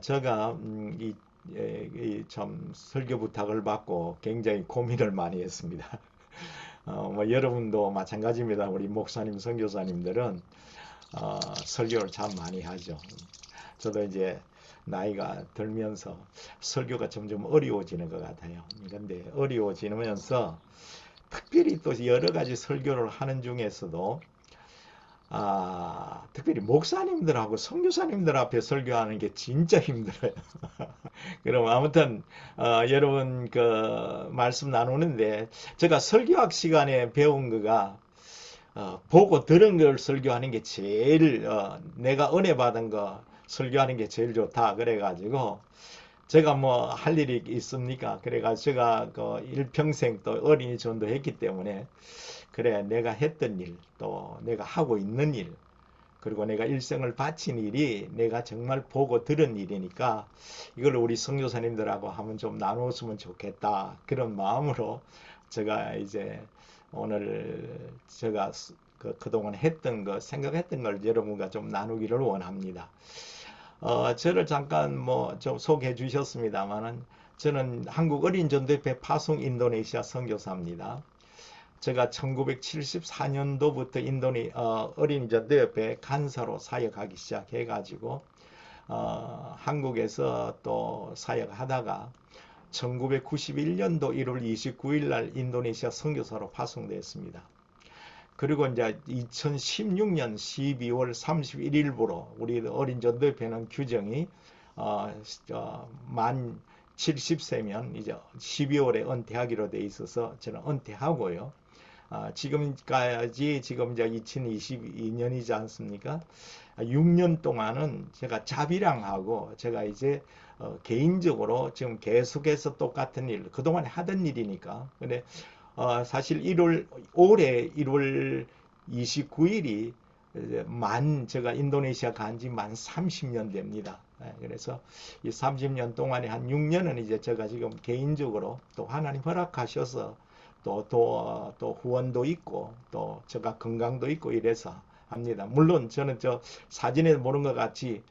제가 참 설교 부탁을 받고 굉장히 고민을 많이 했습니다. 뭐 여러분도 마찬가지입니다. 우리 목사님, 선교사님들은 설교를 참 많이 하죠. 저도 이제 나이가 들면서 설교가 점점 어려워지는 것 같아요. 근데 어려워지면서 특별히 또 여러 가지 설교를 하는 중에서도 특별히 목사님들하고 선교사님들 앞에 설교하는 게 진짜 힘들어요. 그럼 아무튼 여러분 그 말씀 나누는데 제가 설교학 시간에 배운 거가 보고 들은 걸 설교하는 게 제일 내가 은혜 받은 거 설교하는 게 제일 좋다 그래가지고 제가 뭐 할 일이 있습니까? 그래가지고 제가 그 일평생 또 어린이 전도했기 때문에 그래 내가 했던 일 또 내가 하고 있는 일 그리고 내가 일생을 바친 일이 내가 정말 보고 들은 일이니까 이걸 우리 선교사님들하고 하면 좀 나누었으면 좋겠다 그런 마음으로 제가 이제 오늘 제가 그동안 했던 거 생각했던 걸 여러분과 좀 나누기를 원합니다. 저를 잠깐 뭐 좀 소개해 주셨습니다만은 저는 한국 어린전도협회 파송 인도네시아 선교사입니다. 제가 1974년도부터 어린이전도협회 간사로 사역하기 시작해가지고 한국에서 또 사역하다가 1991년도 1월 29일 날 인도네시아 선교사로 파송되었습니다. 그리고 이제 2016년 12월 31일부로 우리 어린전도협회는 규정이 만 70세면 이제 12월에 은퇴하기로 돼 있어서 저는 은퇴하고요. 지금까지 지금 이제 2022년이지 않습니까? 6년 동안은 제가 자비랑하고 제가 이제 개인적으로 지금 계속해서 똑같은 일, 그동안 하던 일이니까. 근데 사실 올해 1월 29일이 제가 인도네시아 간지 만 30년 됩니다. 그래서 이 30년 동안에 한 6년은 이제 제가 지금 개인적으로 또 하나님 허락하셔서 또 후원도 있고 또 제가 건강도 있고 이래서 합니다. 물론 저는 저 사진에 보는 것 같이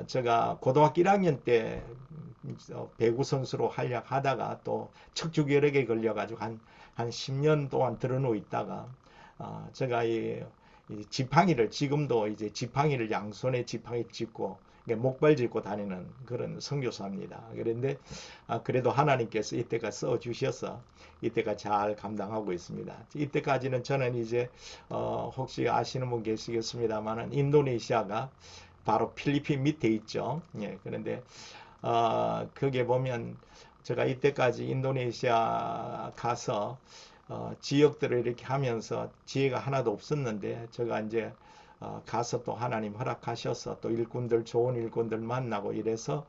제가 고등학교 1학년 때 배구 선수로 활약하다가 또 척추결핵에 걸려가지고 한 10년 동안 들어누워 있다가 제가 이 지팡이를 지금도 이제 지팡이를 양손에 지팡이 짚고 목발 짚고 다니는 그런 선교사입니다. 그런데 그래도 하나님께서 이때가 써 주셔서 이때가 잘 감당하고 있습니다. 이때까지는 저는 이제 혹시 아시는 분 계시겠습니다만은 인도네시아가 바로 필리핀 밑에 있죠. 예, 그런데 거기에 보면 제가 이때까지 인도네시아 가서 지역들을 이렇게 하면서 지혜가 하나도 없었는데 제가 이제 가서 또 하나님 허락하셔서 또 일꾼들 좋은 일꾼들 만나고 이래서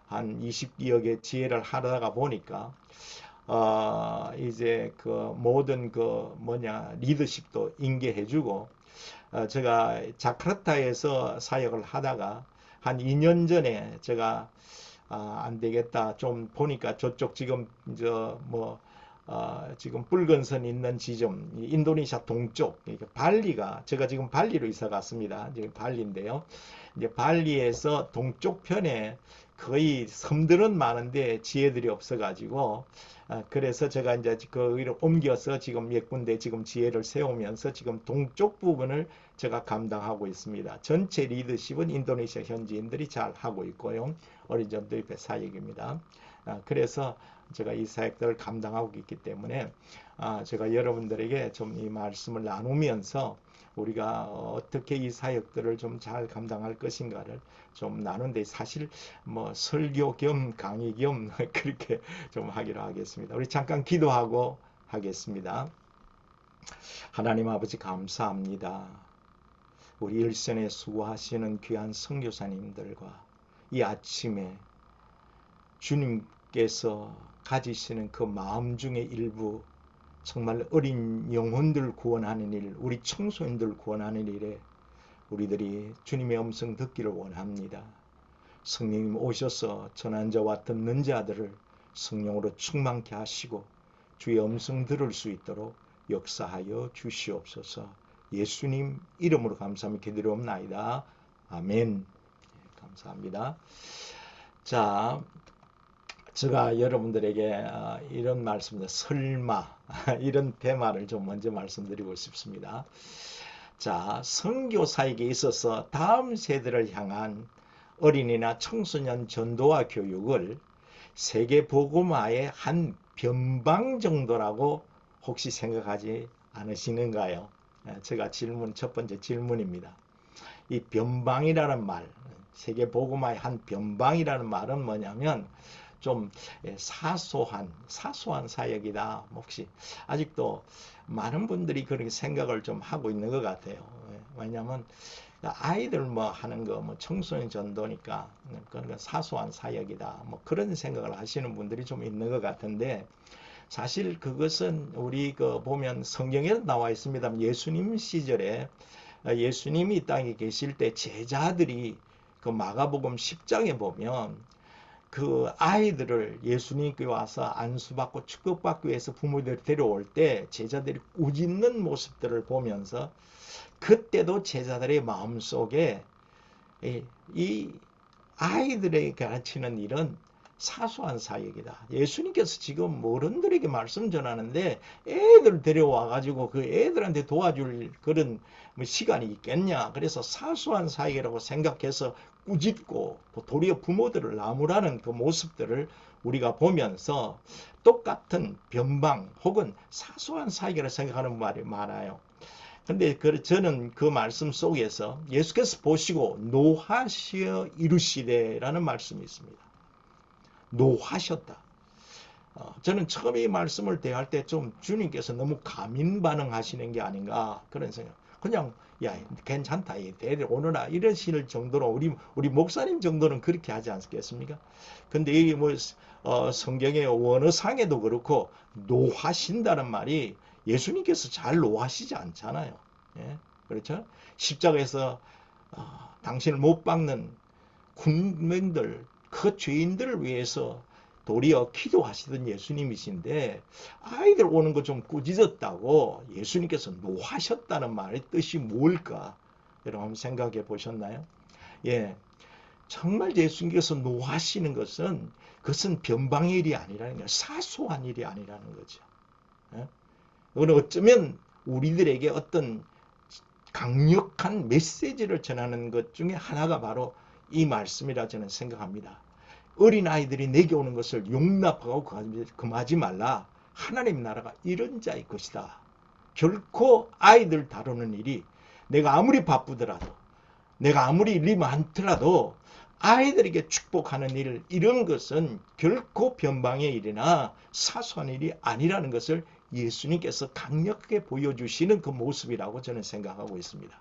한 20여개 지혜를 하다가 보니까 이제 그 모든 그 리더십도 인계해주고 제가 자카르타에서 사역을 하다가 한 2년 전에 제가 안 되겠다 좀 보니까 저쪽 지금 지금 붉은 선 있는 지점 인도네시아 동쪽 발리가 제가 지금 발리로 이사 갔습니다. 지금 발리인데요. 이제 발리에서 동쪽 편에 거의 섬들은 많은데 지혜들이 없어가지고 그래서 제가 이제 거기를 옮겨서 지금 몇 군데 지금 지혜를 세우면서 지금 동쪽 부분을 제가 감당하고 있습니다. 전체 리더십은 인도네시아 현지인들이 잘 하고 있고요. 어린전도협회 사역입니다. 그래서 제가 이 사역들을 감당하고 있기 때문에 제가 여러분들에게 좀 이 말씀을 나누면서 우리가 어떻게 이 사역들을 좀 잘 감당할 것인가를 좀 나누는데 사실 뭐 설교 겸 강의 겸 그렇게 좀 하기로 하겠습니다. 우리 잠깐 기도하고 하겠습니다. 하나님 아버지 감사합니다. 우리 일선에 수고하시는 귀한 선교사님들과 이 아침에 주님께서 가지시는 그 마음 중에 일부 정말 어린 영혼들 구원하는 일, 우리 청소년들 구원하는 일에 우리들이 주님의 음성 듣기를 원합니다. 성령님 오셔서 전한 자와 듣는 자들을 성령으로 충만케 하시고 주의 음성 들을 수 있도록 역사하여 주시옵소서. 예수님 이름으로 감사하며 기도하옵나이다. 아멘. 감사합니다. 자, 제가 여러분들에게 이런 말씀을 설마 이런 테마를 좀 먼저 말씀드리고 싶습니다. 자, 선교사에게 있어서 다음 세대를 향한 어린이나 청소년 전도와 교육을 세계 복음화의 한 변방 정도라고 혹시 생각하지 않으시는가요? 제가 첫 번째 질문입니다. 이 변방이라는 말, 세계 복음화의 한 변방이라는 말은 뭐냐면 좀 사소한 사역이다. 혹시 아직도 많은 분들이 그렇게 생각을 좀 하고 있는 것 같아요. 왜냐하면 아이들 뭐 하는 거 뭐 청소년 전도니까 그러니까 사소한 사역이다. 뭐 그런 생각을 하시는 분들이 좀 있는 것 같은데 사실 그것은 우리 보면 성경에 나와 있습니다. 예수님 시절에 예수님이 이 땅에 계실 때 제자들이 그 마가복음 10장에 보면 그 아이들을 예수님께 와서 안수받고 축복받기 위해서 부모들이 데려올 때 제자들이 꾸짖는 모습들을 보면서 그때도 제자들의 마음속에 이 아이들에게 가르치는 일은 사소한 사역이다. 예수님께서 지금 어른들에게 말씀 전하는데 애들 데려와 가지고 그 애들한테 도와줄 그런 시간이 있겠냐. 그래서 사소한 사역이라고 생각해서 꾸짖고 도리어 부모들을 나무라는 그 모습들을 우리가 보면서 똑같은 변방 혹은 사소한 사역이라고 생각하는 말이 많아요. 근데 저는 그 말씀 속에서 예수께서 보시고 노하시어 이루시되라는 말씀이 있습니다. 노하셨다. 저는 처음 이 말씀을 대할 때 좀 주님께서 너무 가민 반응하시는 게 아닌가 그런 생각. 그냥 야 괜찮다 대들 오너라 이러실 정도로 우리 목사님 정도는 그렇게 하지 않겠습니까? 근데 이게 뭐 성경의 원어상에도 그렇고 노하신다는 말이 예수님께서 잘 노하시지 않잖아요. 예? 그렇죠? 십자가에서 당신을 못 박는 군명들 그 죄인들을 위해서 도리어 기도하시던 예수님이신데 아이들 오는 거 좀 꾸짖었다고 예수님께서 노하셨다는 말의 뜻이 뭘까? 여러분 생각해 보셨나요? 예, 정말 예수님께서 노하시는 것은 그것은 변방의 일이 아니라는 거예요. 사소한 일이 아니라는 거죠. 예? 이거는 어쩌면 우리들에게 어떤 강력한 메시지를 전하는 것 중에 하나가 바로 이 말씀이라 저는 생각합니다. 어린아이들이 내게 오는 것을 용납하고 금하지 말라. 하나님 나라가 이런 자의 것이다. 결코 아이들 다루는 일이 내가 아무리 바쁘더라도 내가 아무리 일이 많더라도 아이들에게 축복하는 일 이런 것은 결코 변방의 일이나 사소한 일이 아니라는 것을 예수님께서 강력하게 보여주시는 그 모습이라고 저는 생각하고 있습니다.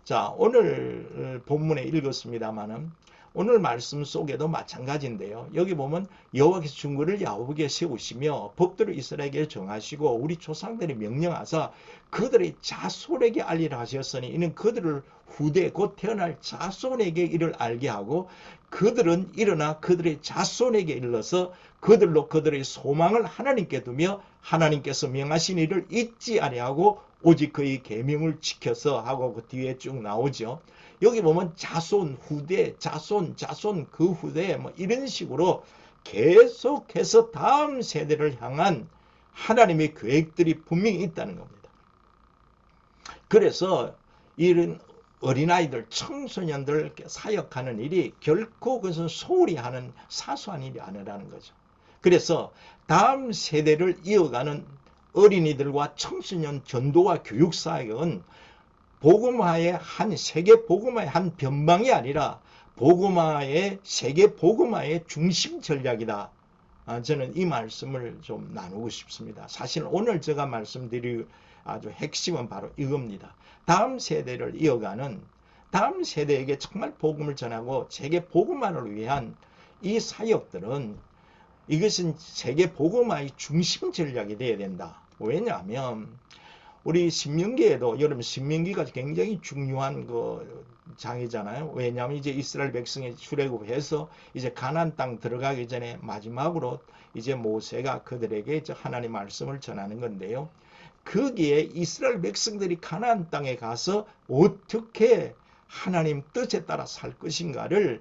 자, 오늘 본문에 읽었습니다마는 오늘 말씀 속에도 마찬가지인데요. 여기 보면 여호와께서 중국을 야곱에게 세우시며 법도를 이스라엘에게 정하시고 우리 조상들이 명령하사 그들의 자손에게 알리라 하셨으니 이는 그들을 후대 곧 태어날 자손에게 이를 알게 하고 그들은 일어나 그들의 자손에게 일러서 그들로 그들의 소망을 하나님께 두며 하나님께서 명하신 일을 잊지 아니하고 오직 그의 계명을 지켜서 하고 그 뒤에 쭉 나오죠. 여기 보면 자손, 후대, 자손 그 후대 뭐 이런 식으로 계속해서 다음 세대를 향한 하나님의 계획들이 분명히 있다는 겁니다. 그래서 이런 어린아이들, 청소년들 사역하는 일이 결코 그것은 소홀히 하는 사소한 일이 아니라는 거죠. 그래서 다음 세대를 이어가는 어린이들과 청소년 전도와 교육 사역은 복음화의 세계 복음화의 한 변방이 아니라 복음화의 세계 복음화의 중심 전략이다. 저는 이 말씀을 좀 나누고 싶습니다. 사실 오늘 제가 말씀드릴 아주 핵심은 바로 이겁니다. 다음 세대를 이어가는 다음 세대에게 정말 복음을 전하고 세계 복음화를 위한 이 사역들은 이것은 세계 복음화의 중심 전략이 되어야 된다. 왜냐하면 우리 신명기에도 여러분 신명기가 굉장히 중요한 그 장이잖아요. 왜냐하면 이제 이스라엘 백성이 출애굽해서 이제 가나안 땅 들어가기 전에 마지막으로 이제 모세가 그들에게 하나님 말씀을 전하는 건데요. 거기에 이스라엘 백성들이 가나안 땅에 가서 어떻게 하나님 뜻에 따라 살 것인가를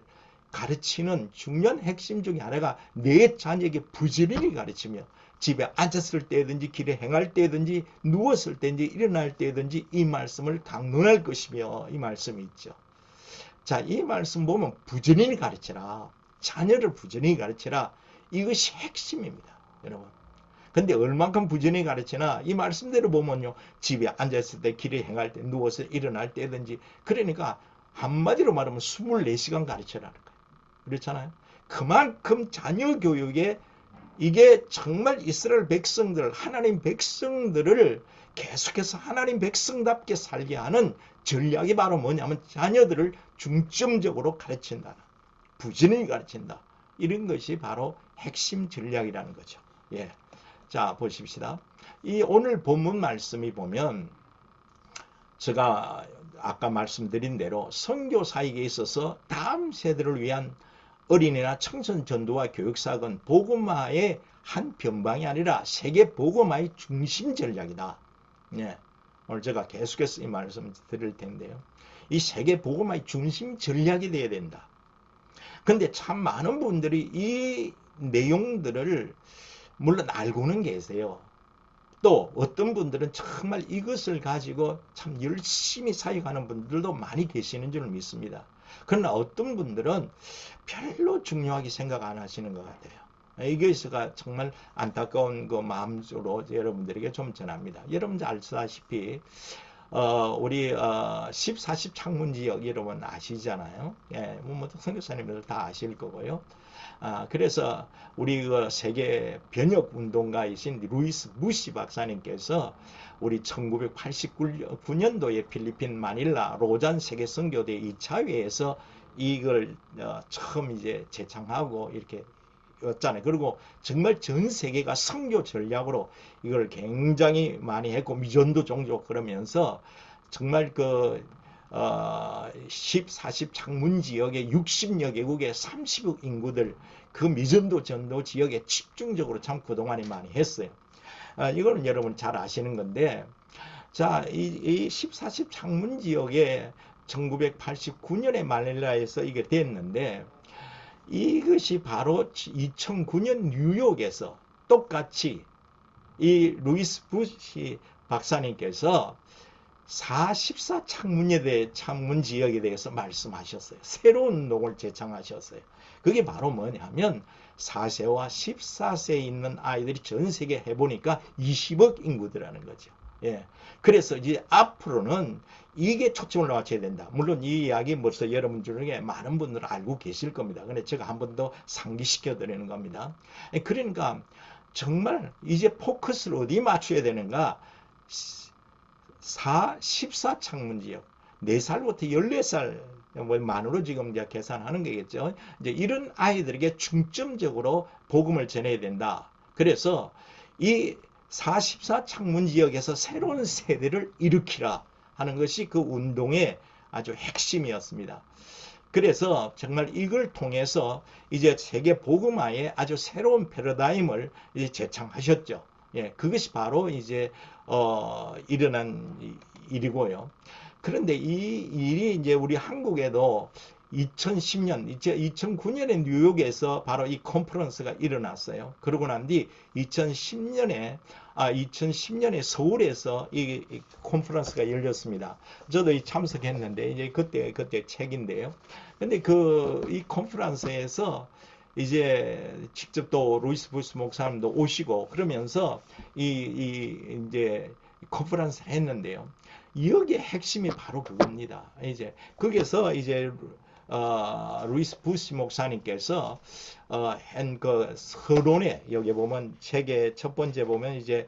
가르치는 중요한 핵심 중에 하나가 내 자녀에게 부지런히 가르치며 집에 앉았을 때든지 길에 행할 때든지 누웠을 때든지 일어날 때든지 이 말씀을 강론할 것이며 이 말씀이 있죠. 자, 이 말씀 보면 부지런히 가르쳐라. 자녀를 부지런히 가르쳐라. 이것이 핵심입니다. 여러분. 근데 얼만큼 부지런히 가르치나 이 말씀대로 보면요. 집에 앉았을 때 길에 행할 때 누워서 일어날 때든지 그러니까 한마디로 말하면 24시간 가르쳐라는 거예요. 그렇잖아요. 그만큼 자녀 교육에 이게 정말 이스라엘 백성들, 하나님 백성들을 계속해서 하나님 백성답게 살게 하는 전략이 바로 뭐냐면 자녀들을 중점적으로 가르친다. 부지런히 가르친다. 이런 것이 바로 핵심 전략이라는 거죠. 예. 자, 보십시다. 이 오늘 본문 말씀이 보면 제가 아까 말씀드린 대로 선교사에게 있어서 다음 세대를 위한 어린이나 청소년 전도와 교육사학은 복음화의 한 변방이 아니라 세계 복음화의 중심 전략이다. 예. 오늘 제가 계속해서 이 말씀 드릴 텐데요. 이 세계 복음화의 중심 전략이 되어야 된다. 근데 참 많은 분들이 이 내용들을 물론 알고는 계세요. 또 어떤 분들은 정말 이것을 가지고 참 열심히 사역하는 분들도 많이 계시는 줄 믿습니다. 그러나 어떤 분들은 별로 중요하게 생각 안 하시는 것 같아요. 이것이 정말 안타까운 그 마음으로 여러분들에게 좀 전합니다. 여러분들 아시다시피 우리 10-40 창문지역 여러분 아시잖아요. 예, 뭐 선교사님들 다 아실 거고요. 그래서 우리 그 세계 변혁 운동가이신 루이스 부시 박사님께서 우리 1989년도에 필리핀 마닐라 로잔 세계 선교대 2차 회에서 이걸 처음 이제 제창하고 이렇게 였잖아요. 그리고 정말 전 세계가 선교 전략으로 이걸 굉장히 많이 했고 미전도 종족 그러면서 정말 그 10, 40 창문 지역의 60여 개국의 30억 인구들 그 미전도 전도 지역에 집중적으로 참 그동안에 많이 했어요. 이거는 여러분 잘 아시는 건데 자, 이 10, 40 창문 지역에 1989년에 마닐라에서 이게 됐는데 이것이 바로 2009년 뉴욕에서 똑같이 이 루이스 부시 박사님께서 44 창문 지역에 대해서 말씀하셨어요. 새로운 운동을 제창하셨어요. 그게 바로 뭐냐면 4세와 14세에 있는 아이들이 전 세계에 해보니까 20억 인구들라는 거죠. 예. 그래서 이제 앞으로는 이게 초점을 맞춰야 된다. 물론 이 이야기 벌써 여러분 중에 많은 분들은 알고 계실 겁니다. 근데 제가 한 번 더 상기시켜 드리는 겁니다. 그러니까 정말 이제 포커스를 어디 맞춰야 되는가? 14 창문 지역 4살부터 14살 뭐 만으로 지금 이제 계산하는 거겠죠. 이제 이런 아이들에게 중점적으로 복음을 전해야 된다. 그래서 이 44 창문 지역에서 새로운 세대를 일으키라 하는 것이 그 운동의 아주 핵심이었습니다. 그래서 정말 이걸 통해서 이제 세계 복음화의 아주 새로운 패러다임을 이제 제창하셨죠. 예, 그것이 바로 이제 일어난 일이고요. 그런데 이 일이 이제 우리 한국에도 2010년, 2009년에 뉴욕에서 바로 이 컨퍼런스가 일어났어요. 그러고 난 뒤 2010년에 서울에서 이 컨퍼런스가 열렸습니다. 저도 이 참석했는데 이제 그때 책인데요. 근데 이 컨퍼런스에서 이제 직접 또 루이스 부시 목사님도 오시고 그러면서 이제 컨퍼런스를 했는데요. 여기에 핵심이 바로 그겁니다. 이제 거기서 이제 루이스 부시 목사님께서 한 그 서론에 여기 보면 책의 첫 번째 보면 이제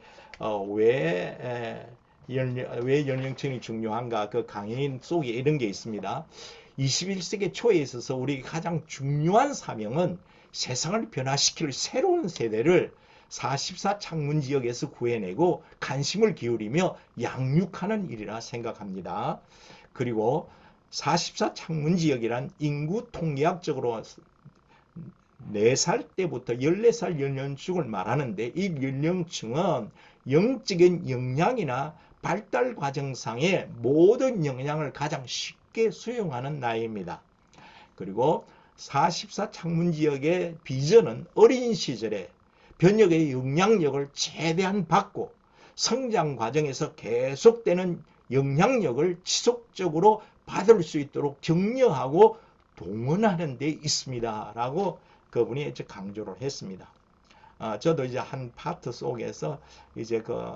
왜 연령층이 중요한가 그 강의 속에 이런 게 있습니다. 21세기 초에 있어서 우리 가장 중요한 사명은 세상을 변화시킬 새로운 세대를 44 창문 지역에서 구해내고 관심을 기울이며 양육하는 일이라 생각합니다. 그리고 44 창문 지역이란 인구 통계학적으로 4살 때부터 14살 연령층을 말하는데 이 연령층은 영적인 역량이나 발달 과정상의 모든 역량을 가장 쉽게 수용하는 나이입니다. 그리고 44 창문 지역의 비전은 어린 시절에 번역의 영향력을 최대한 받고 성장 과정에서 계속되는 영향력을 지속적으로 받을 수 있도록 격려하고 동원하는 데 있습니다. 라고 그분이 이제 강조를 했습니다. 저도 이제 한 파트 속에서 이제 그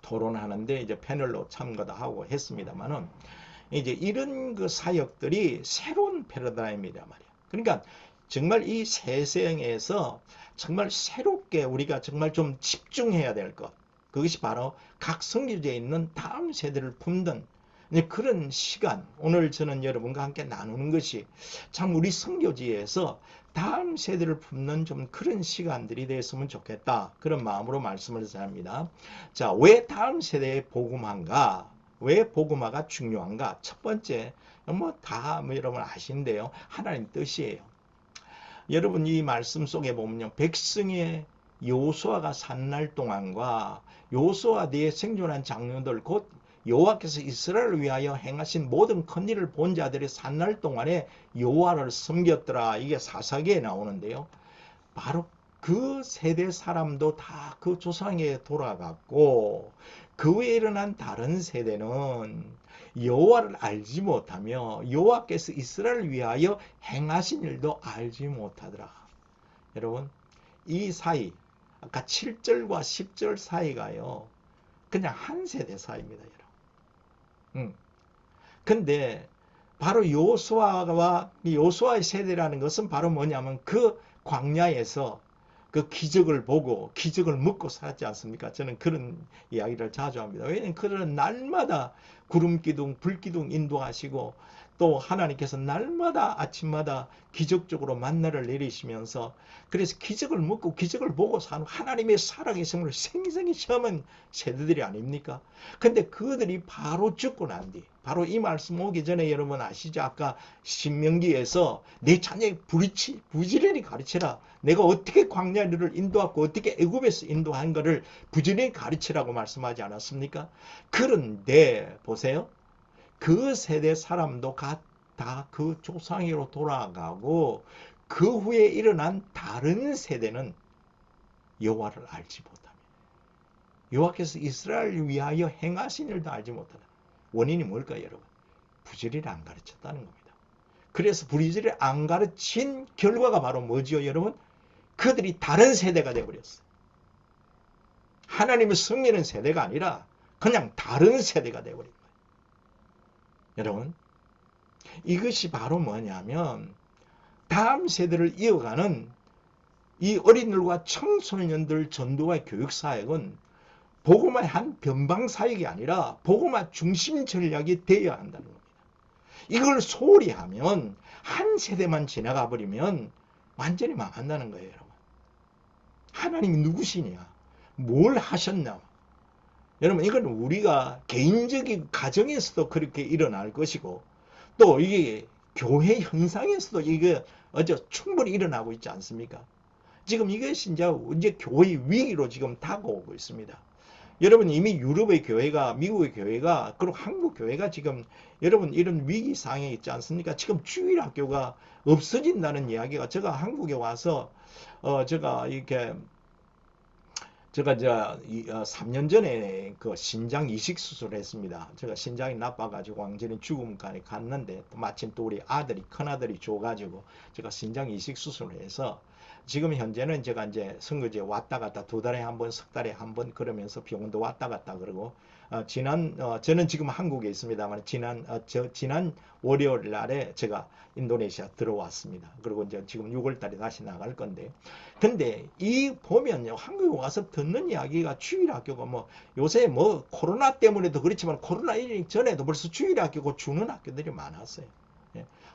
토론하는데 이제 패널로 참가도 하고 했습니다만은 이제 이런 그 사역들이 새로운 패러다임이란 말이야. 그러니까 정말 이 세상에서 정말 새롭게 우리가 정말 좀 집중해야 될 것. 그것이 바로 각 선교지에 있는 다음 세대를 품는 그런 시간. 오늘 저는 여러분과 함께 나누는 것이 참 우리 선교지에서 다음 세대를 품는 좀 그런 시간들이 됐으면 좋겠다. 그런 마음으로 말씀을 합니다. 자, 왜 다음 세대에 복음화인가? 왜 복음화가 중요한가? 첫 번째, 여러분 아시는데요. 하나님 뜻이에요. 여러분 이 말씀 속에 보면요. 백성의 여호수아가 산 날 동안과 여호수아 뒤에 생존한 장로들 곧 여호와께서 이스라엘을 위하여 행하신 모든 큰 일을 본 자들이 산 날 동안에 여호와를 섬겼더라. 이게 사사기에 나오는데요. 바로 그 세대 사람도 다 그 조상에 돌아갔고 그 외에 일어난 다른 세대는 여호와를 알지 못하며 여호와께서 이스라엘을 위하여 행하신 일도 알지 못하더라. 여러분 이 사이 아까 7절과 10절 사이가요. 그냥 한 세대 사이입니다. 여러분. 근데 바로 여호수아의 세대라는 것은 바로 뭐냐면 그 광야에서 그 기적을 보고 기적을 먹고 살았지 않습니까? 저는 그런 이야기를 자주 합니다. 왜냐하면 그들은 날마다 구름기둥, 불기둥 인도하시고 또 하나님께서 날마다 아침마다 기적적으로 만나를 내리시면서 그래서 기적을 먹고 기적을 보고 사는 하나님의 살아계심을 생생히 체험한 세대들이 아닙니까? 근데 그들이 바로 죽고 난 뒤 바로 이 말씀 오기 전에 여러분 아시죠? 아까 신명기에서 내 자녀에 부지런히 가르치라. 내가 어떻게 광야를 인도하고 어떻게 애굽에서 인도한 것을 부지런히 가르치라고 말씀하지 않았습니까? 그런데 보세요. 그 세대 사람도 다 그 조상으로 돌아가고 그 후에 일어난 다른 세대는 여호와를 알지 못하며 여호와께서 이스라엘을 위하여 행하신 일도 알지 못하다. 원인이 뭘까요, 여러분? 부지런히 안 가르쳤다는 겁니다. 그래서 부지런히 안 가르친 결과가 바로 뭐지요, 여러분? 그들이 다른 세대가 되어버렸어요. 하나님을 섬기는 세대가 아니라 그냥 다른 세대가 되어버린 거예요. 여러분, 이것이 바로 뭐냐면 다음 세대를 이어가는 이 어린이들과 청소년들 전도와 교육 사역은 복음화의 한 변방 사역이 아니라 복음화 중심 전략이 되어야 한다는 겁니다. 이걸 소홀히 하면 한 세대만 지나가 버리면 완전히 망한다는 거예요, 여러분. 하나님이 누구시냐? 뭘 하셨냐? 여러분, 이건 우리가 개인적인 가정에서도 그렇게 일어날 것이고 또 이게 교회 현상에서도 이게 충분히 일어나고 있지 않습니까? 지금 이것이 이제 교회 위기로 지금 다가오고 있습니다. 여러분 이미 유럽의 교회가 미국의 교회가 그리고 한국 교회가 지금 여러분 이런 위기 상황에 있지 않습니까? 지금 주일학교가 없어진다는 이야기가 제가 한국에 와서 제가 이제 3년 전에 그 신장 이식 수술을 했습니다. 제가 신장이 나빠가지고 완전히 죽음까지 갔는데 마침 또 우리 큰아들이 줘가지고 제가 신장 이식 수술을 해서 지금 현재는 제가 이제 선거지에 왔다 갔다 2달에 한 번, 석 달에 한 번 그러면서 병원도 왔다 갔다 그러고 저는 지금 한국에 있습니다만 지난 월요일 날에 제가 인도네시아 들어왔습니다. 그리고 이제 지금 6월 달에 다시 나갈 건데 근데 이 보면요 한국에 와서 듣는 이야기가 주일학교가 요새 코로나 때문에도 그렇지만 코로나 전에도 벌써 주일학교고 주는 학교들이 많았어요.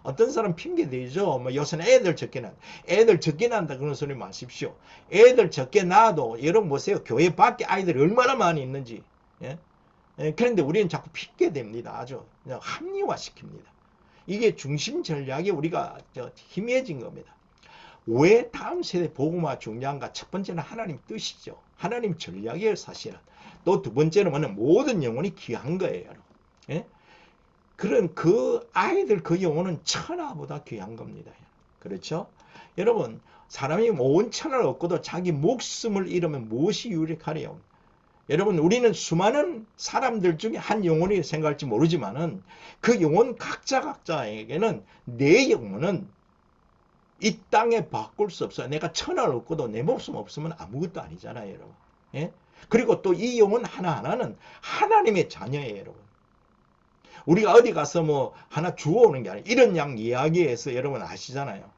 어떤 사람 핑계 대죠. 요새는 애들 적게 난다 그런 소리 마십시오. 애들 적게 낳아도 여러분 보세요. 교회 밖에 아이들이 얼마나 많이 있는지. 그런데 우리는 자꾸 핑계 댑니다. 아주 그냥 합리화시킵니다. 이게 중심 전략이 우리가 희미해진 겁니다. 왜 다음 세대 복음화 중요한가? 첫 번째는 하나님 뜻이죠. 하나님 전략이에요, 사실은. 또 두 번째는 모든 영혼이 귀한 거예요. 그런 그 아이들 그 영혼은 천하보다 귀한 겁니다. 그렇죠? 여러분, 사람이 온 천하를 얻고도 자기 목숨을 잃으면 무엇이 유익하래요? 여러분, 우리는 수많은 사람들 중에 한 영혼이 생각할지 모르지만은 그 영혼 각자에게는 내 영혼은 이 땅에 바꿀 수 없어요. 내가 천하를 얻고도 내 목숨 없으면 아무것도 아니잖아요, 여러분. 예? 그리고 또 이 영혼 하나하나는 하나님의 자녀예요, 여러분. 우리가 어디 가서 뭐 하나 주워오는 게 아니라 이런 양 이야기에서 여러분 아시잖아요.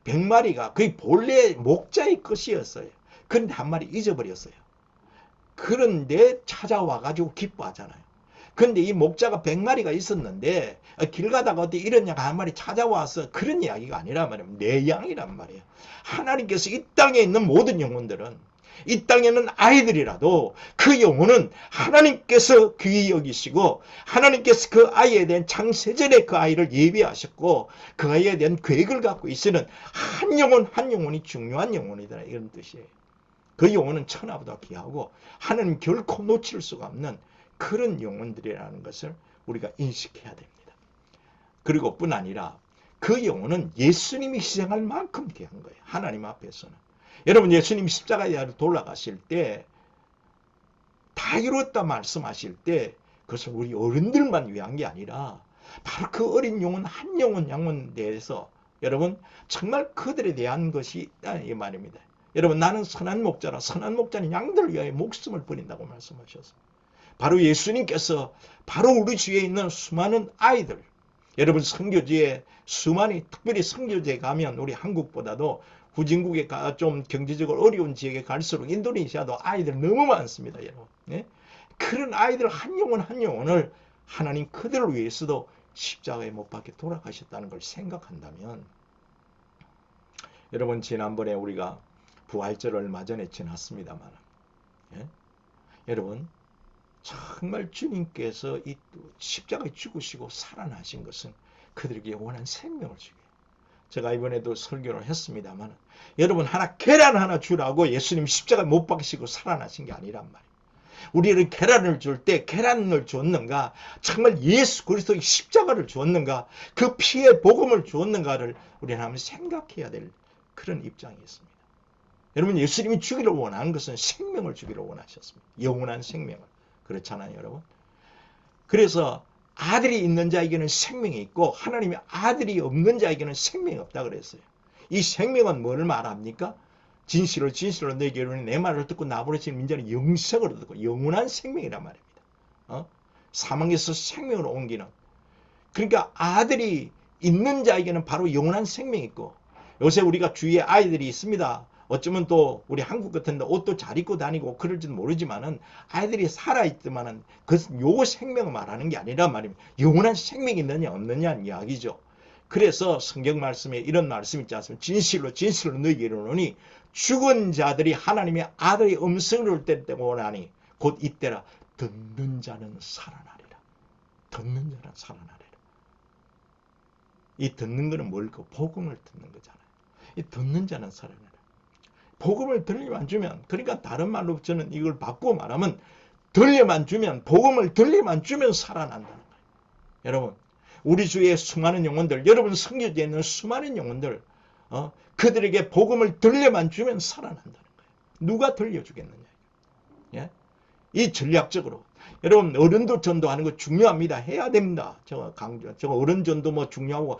100마리가 거의 본래 목자의 것이었어요. 그런데 한 마리 잊어버렸어요. 그런데 찾아와가지고 기뻐하잖아요. 그런데 이 목자가 100마리가 있었는데 길 가다가 어디 이런 양 한 마리 찾아와서 그런 이야기가 아니란 말이에요. 내 양이란 말이에요. 하나님께서 이 땅에 있는 모든 영혼들은 이 땅에는 아이들이라도 그 영혼은 하나님께서 귀히 여기시고 하나님께서 그 아이에 대한 창세전에 그 아이를 예비하셨고 그 아이에 대한 계획을 갖고 있으는 한 영혼 한 영혼이 중요한 영혼이다 이런 뜻이에요. 그 영혼은 천하보다 귀하고 하나님 결코 놓칠 수가 없는 그런 영혼들이라는 것을 우리가 인식해야 됩니다. 그리고 뿐 아니라 그 영혼은 예수님이 희생할 만큼 귀한 거예요. 하나님 앞에서는. 여러분, 예수님 십자가에 돌아가실 때 다 이뤘다 말씀하실 때 그것은 우리 어른들만 위한 게 아니라 바로 그 어린 영혼 한 영혼 양혼에 대해서 여러분 정말 그들에 대한 것이 있다 이 말입니다. 여러분, 나는 선한 목자라. 선한 목자는 양들을 위하여 목숨을 버린다고 말씀하셨습니다. 바로 예수님께서 바로 우리 주위에 있는 수많은 아이들, 여러분 선교지에 수많이 특별히 선교지에 가면 우리 한국보다도 후진국에 좀 경제적으로 어려운 지역에 갈수록 인도네시아도 아이들 너무 많습니다, 여러분. 네? 그런 아이들 한 영혼 한 영혼을 하나님 그들을 위해서도 십자가에 못 박혀 돌아가셨다는 걸 생각한다면 여러분, 지난번에 우리가 부활절 얼마 전에 지났습니다만 여러분 정말 주님께서 이 십자가에 죽으시고 살아나신 것은 그들에게 영원한 생명을 주게. 제가 이번에도 설교를 했습니다만 여러분 하나 계란 하나 주라고 예수님 십자가에 못 박히시고 살아나신 게 아니란 말이에요. 우리는 계란을 줄 때 계란을 줬는가 정말 예수 그리스도의 십자가를 줬는가 그 피의 복음을 줬는가를 우리는 한번 생각해야 될 그런 입장이 있습니다. 여러분, 예수님이 주기를 원하는 것은 생명을 주기를 원하셨습니다. 영원한 생명을. 그렇잖아요, 여러분. 그래서 아들이 있는 자에게는 생명이 있고 하나님의 아들이 없는 자에게는 생명이 없다 그랬어요. 이 생명은 뭘 말합니까? 진실로 너에게 이르노니 내 말을 듣고 나부르시는 민자는 영생을 얻고 영원한 생명이란 말입니다. 사망에서 생명으로 옮기는. 그러니까 아들이 있는 자에게는 바로 영원한 생명이 있고 요새 우리가 주위에 아이들이 있습니다. 어쩌면 또 우리 한국 같은데 옷도 잘 입고 다니고 그럴지는 모르지만은 아이들이 살아있지만은 그것은 요 생명을 말하는 게 아니란 말입니다. 영원한 생명이 있느냐 없느냐는 이야기죠. 그래서 성경 말씀에 이런 말씀 있지 않습니까? 진실로 너희에게 이르노니 죽은 자들이 하나님의 아들의 음성을 듣고 나니 곧 이때라 듣는 자는 살아나리라. 듣는 자는 살아나리라. 이 듣는 거는 뭘까? 복음을 듣는 거잖아요. 이 듣는 자는 살아나리라. 복음을 들려만 주면, 그러니까 다른 말로 저는 이걸 바꾸고 말하면 들려만 주면, 복음을 들려만 주면 살아난다는 거예요. 여러분, 우리 주위의 수많은 영혼들, 여러분 선교지에 있는 수많은 영혼들, 그들에게 복음을 들려만 주면 살아난다는 거예요. 누가 들려주겠느냐. 예? 이 전략적으로. 여러분, 어른도 전도하는 거 중요합니다. 해야 됩니다. 저 어른 전도 뭐 중요하고,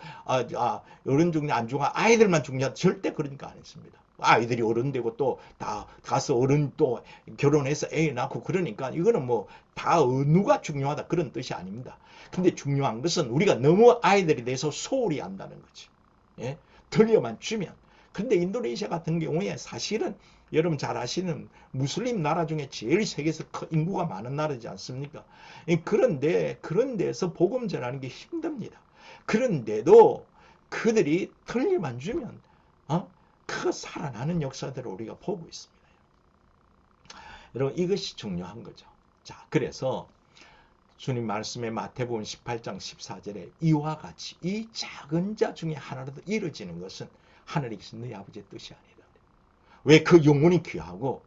어른 중요 안 중요하고, 아이들만 중요하다. 절대 그러니까 안 했습니다. 아이들이 어른 되고 또 다 가서 어른 또 결혼해서 애 낳고 그러니까 이거는 뭐 다 누가 중요하다 그런 뜻이 아닙니다. 근데 중요한 것은 우리가 너무 아이들에 대해서 소홀히 한다는 거지. 예? 들려만 주면. 근데 인도네시아 같은 경우에 사실은 여러분 잘 아시는 무슬림 나라 중에 제일 세계에서 인구가 많은 나라지 않습니까? 그런데 그런 데서 복음 전하는 게 힘듭니다. 그런데도 그들이 들려만 주면 그 살아나는 역사들을 우리가 보고 있습니다. 여러분, 이것이 중요한 거죠. 자, 그래서 주님 말씀에 마태복음 18장 14절에 이와 같이 이 작은 자 중에 하나라도 이루어지는 것은 하늘에 계신 너희 아버지의 뜻이 아니다. 왜? 그 영혼이 귀하고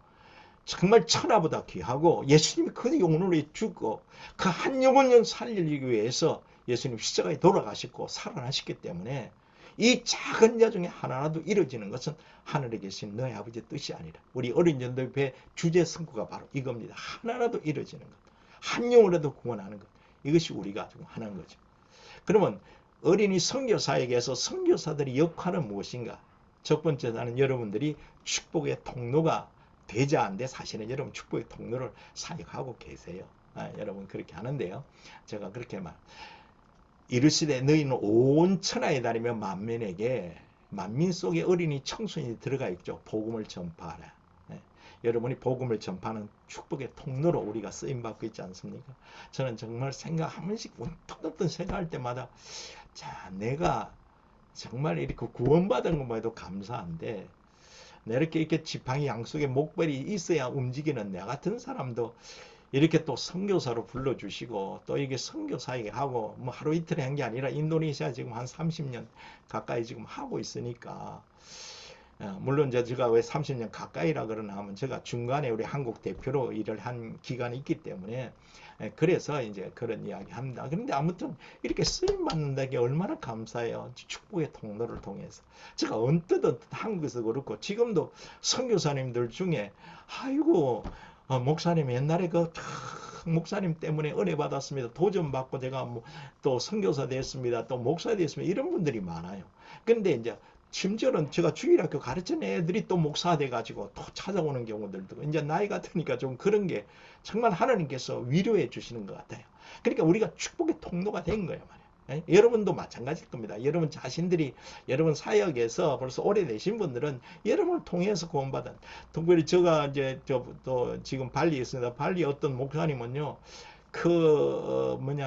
정말 천하보다 귀하고 예수님이 그 영혼을 위해 죽고 그 한 영혼을 살리기 위해서 예수님 십자가에 돌아가셨고 살아나셨기 때문에 이 작은 자 중에 하나라도 이루어지는 것은 하늘에 계신 너희 아버지의 뜻이 아니라 우리 어린 전도회 주제 성구가 바로 이겁니다. 하나라도 이루어지는 것. 한 영혼이라도 구원하는 것. 이것이 우리가 지금 하는 거죠. 그러면 어린이 선교사에게서 선교사들의 역할은 무엇인가? 첫 번째는 여러분들이 축복의 통로가 되지 않는데 사실은 여러분 축복의 통로를 사역하고 계세요. 여러분 그렇게 하는데요. 제가 그렇게 이르시되 너희는 온 천하에 다니며 만민 속에 어린이 청소년이 들어가 있죠. 복음을 전파하라. 여러분이 복음을 전파하는 축복의 통로로 우리가 쓰임받고 있지 않습니까? 저는 정말 한 번씩 문득 생각할 때마다 자, 내가 정말 이렇게 구원받은 것만 해도 감사한데 이렇게 지팡이 양속에 목벌이 있어야 움직이는 내 같은 사람도 이렇게 또 선교사로 불러주시고 또 이게 선교사에게 하고 뭐 하루 이틀 한 게 아니라 인도네시아 지금 한 30년 가까이 지금 하고 있으니까 물론 제가 왜 30년 가까이라 그러나 하면 제가 중간에 우리 한국 대표로 일을 한 기간이 있기 때문에 그래서 이제 그런 이야기 합니다. 그런데 아무튼 이렇게 쓰임 받는다는 게 얼마나 감사해요. 축복의 통로를 통해서. 제가 언뜻 한국에서 그렇고 지금도 선교사님들 중에 아이고 목사님 옛날에 목사님 때문에 은혜 받았습니다. 도전 받고 제가 또 선교사 됐습니다. 또 목사 됐습니다. 이런 분들이 많아요. 근데 이제 심지어는 제가 주일학교 가르치는 애들이 또 목사 돼가지고 또 찾아오는 경우들도 이제 나이가 드니까 좀 그런 게 정말 하나님께서 위로해 주시는 것 같아요. 그러니까 우리가 축복의 통로가 된 거예요. 말이에요. 여러분도 마찬가지일 겁니다. 여러분 자신들이 여러분 사역에서 벌써 오래되신 분들은 여러분을 통해서 구원받은 특별히 제가 이제 또 지금 발리에 있습니다. 발리 어떤 목사님은요.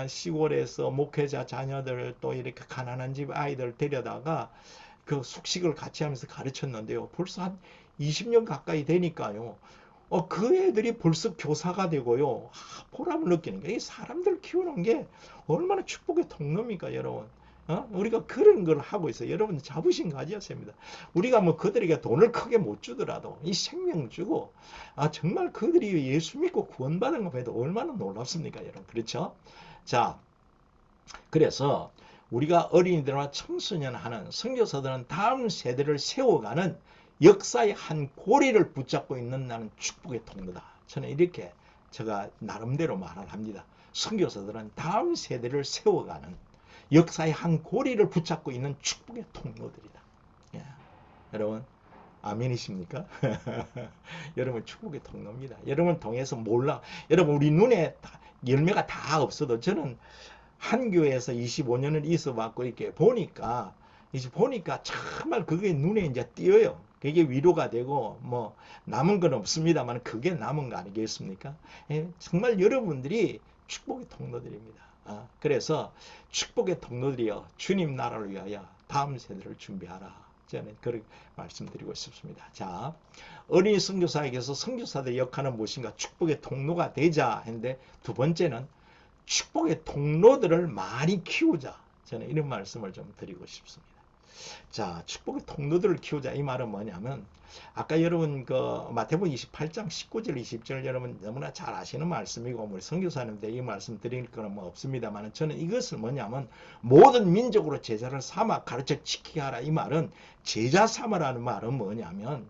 시골에서 목회자 자녀들 또 이렇게 가난한 집 아이들 데려다가 그 숙식을 같이 하면서 가르쳤는데요. 벌써 한 20년 가까이 되니까요. 그 애들이 벌써 교사가 되고요. 보람을 느끼는 게, 이 사람들 키우는 게 얼마나 축복의 통로입니까, 여러분? 우리가 그런 걸 하고 있어요. 여러분 자부심 가지셨습니다. 우리가 뭐 그들에게 돈을 크게 못 주더라도 이 생명 주고, 정말 그들이 예수 믿고 구원받은 거 해도 얼마나 놀랍습니까, 여러분? 그렇죠? 자, 그래서 우리가 어린이들과 청소년 하는 선교사들은 다음 세대를 세워가는 역사의 한 고리를 붙잡고 있는 나는 축복의 통로다. 저는 이렇게 제가 나름대로 말을 합니다. 선교사들은 다음 세대를 세워가는 역사의 한 고리를 붙잡고 있는 축복의 통로들이다. 예. 여러분 아멘이십니까? 여러분 축복의 통로입니다. 여러분 통해서 여러분 우리 눈에 열매가 다 없어도 저는 한 교회에서 25년을 있어봤고 이렇게 보니까 정말 그게 눈에 이제 띄어요. 그게 위로가 되고 뭐 남은 건 없습니다만 그게 남은 거 아니겠습니까? 정말 여러분들이 축복의 통로들입니다. 그래서 축복의 통로들이여 주님 나라를 위하여 다음 세대를 준비하라. 저는 그렇게 말씀드리고 싶습니다. 자, 어린이 선교사에게서 선교사들의 역할은 무엇인가? 축복의 통로가 되자 했는데 두 번째는 축복의 통로들을 많이 키우자. 저는 이런 말씀을 좀 드리고 싶습니다. 자, 축복의 통로들을 키우자. 이 말은 뭐냐면 아까 여러분 마태복음 28장 19절 20절 여러분 너무나 잘 아시는 말씀이고 우리 선교사님들 이 말씀 드릴 거는 뭐 없습니다만 저는 이것을 뭐냐면 모든 민족으로 제자를 삼아 가르쳐 지키게 하라. 이 말은 제자 삼으라는 말은 뭐냐면